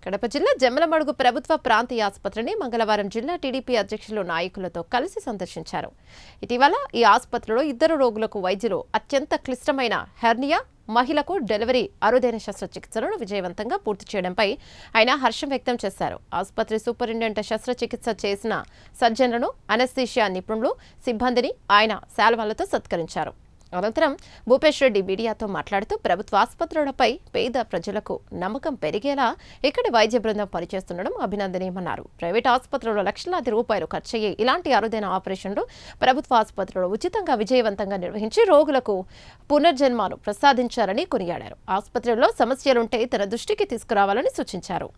కడప జిల్లా జమ్మలమడుగు ప్రభుత్వ ప్రాంతీయ ఆసుపత్రిని మంగళవారం జిల్లా టీడీపీ అధ్యక్షులు నాయకులతో కలిసి సందర్శించారు. ఇటీవల ఈ ఆసుపత్రిలో 2 రోగులకు వైద్యులు అత్యంత క్లిష్టమైన హెర్నియా, మహిళకు డెలివరీ అరుదైన శస్త్రచికిత్సలను విజయవంతంగా పూర్తి చేయడంపై ఆయన హర్షం వ్యక్తం చేశారు. ఆసుపత్రి సూపరింటెండెంట్ శస్త్రచికిత్స చేసిన సర్జన్లను, అనస్థీషియా నిపుణులు, సిబ్బందిని ఆయన శాల్వాలతో సత్కరించారు. అనంతరం భూపేష్ రెడ్డి మీడియాతో మాట్లాడుతూ ప్రభుత్వ ఆసుపత్రులపై పేద ప్రజలకు నమ్మకం పెరిగేలా ఇక్కడి వైద్య బృందం పనిచేస్తుండడం అభినందనీయమన్నారు. ప్రైవేట్ ఆసుపత్రుల్లో లక్షలాది రూపాయలు ఖర్చయ్యే ఇలాంటి అరుదైన ఆపరేషన్లు ప్రభుత్వ ఆసుపత్రుల్లో ఉచితంగా విజయవంతంగా నిర్వహించి రోగులకు పునర్జన్మను ప్రసాదించారని కొనియాడారు. ఆసుపత్రుల్లో సమస్యలుంటే తన దృష్టికి తీసుకురావాలని సూచించారు.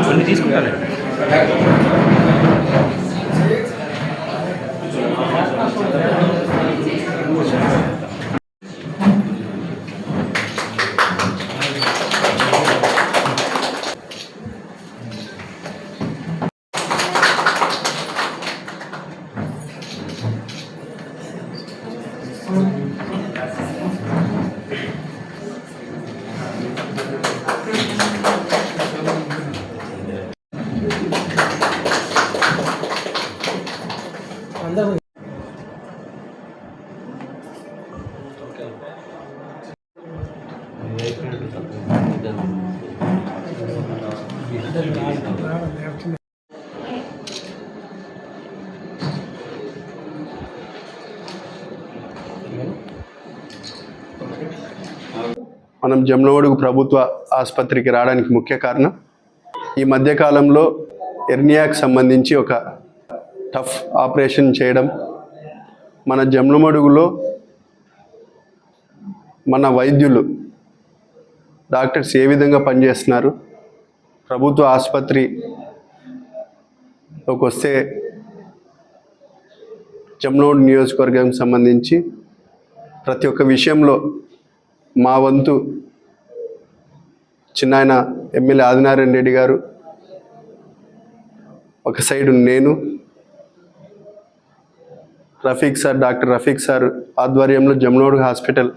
కొన్ని తీసుకుంటాను. మనం జమ్మలమడుగు ప్రభుత్వ ఆసుపత్రికి రావడానికి ముఖ్య కారణం ఈ మధ్యకాలంలో హెర్నియాకి సంబంధించి ఒక టఫ్ ఆపరేషన్ చేయడం, మన జమ్మలమడుగులో మన వైద్యులు డాక్టర్స్ ఏ విధంగా పనిచేస్తున్నారు, ప్రభుత్వ ఆసుపత్రిలోకి వస్తే జమ్మలమడుగు నియోజకవర్గం సంబంధించి ప్రతి ఒక్క విషయంలో మా వంతు చిన్నాయన ఎమ్మెల్యే ఆదినారాయణ రెడ్డి గారు, ఒక సైడు నేను, డాక్టర్ రఫీక్ సార్ ఆధ్వర్యంలో జమ్మలమడుగు హాస్పిటల్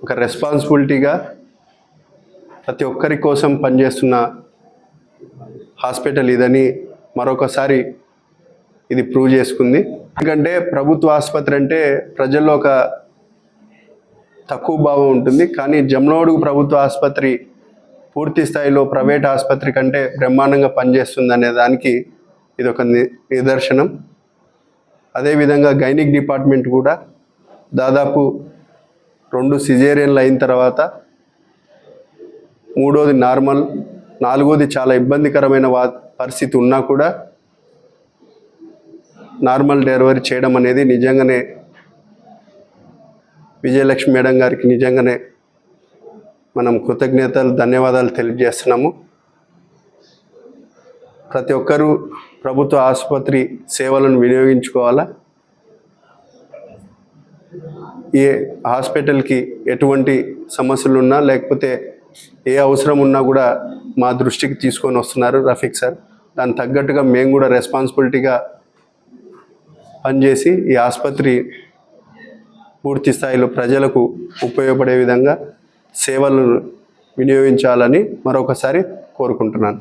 ఒక రెస్పాన్సిబిలిటీగా ప్రతి ఒక్కరి కోసం పనిచేస్తున్న హాస్పిటల్ ఇదని మరొకసారి ఇది ప్రూవ్ చేసుకుంది. ఎందుకంటే ప్రభుత్వ ఆసుపత్రి అంటే ప్రజల్లో ఒక తక్కువ భావం ఉంటుంది, కానీ జమ్మలమడుగు ప్రభుత్వ ఆసుపత్రి పూర్తి స్థాయిలో ప్రైవేట్ ఆసుపత్రి కంటే బ్రహ్మాండంగా పనిచేస్తుంది అనే దానికి ఇది ఒక నిదర్శనం. అదేవిధంగా గైనిక్ డిపార్ట్మెంట్ కూడా దాదాపు 2 సిజేరియన్లు అయిన తర్వాత 3వది నార్మల్, 4వది చాలా ఇబ్బందికరమైన పరిస్థితి ఉన్నా కూడా నార్మల్ డెలివరీ చేయడం అనేది నిజంగానే విజయలక్ష్మి మేడం గారికి నిజంగానే మనం కృతజ్ఞతలు, ధన్యవాదాలు తెలియజేస్తున్నాము. ప్రతి ఒక్కరూ ప్రభుత్వ ఆసుపత్రి సేవలను వినియోగించుకోవాలా. ఏ హాస్పిటల్కి ఎటువంటి సమస్యలు ఉన్నా లేకపోతే ఏ అవసరం ఉన్నా కూడా మా దృష్టికి తీసుకొని వస్తున్నారు రఫీక్ సార్. దానికి తగ్గట్టుగా మేము కూడా రెస్పాన్సిబిలిటీగా పనిచేసి ఈ ఆసుపత్రి పూర్తి స్థాయిలో ప్రజలకు ఉపయోగపడే విధంగా సేవలను వినియోగించాలని మరొకసారి కోరుకుంటున్నాను.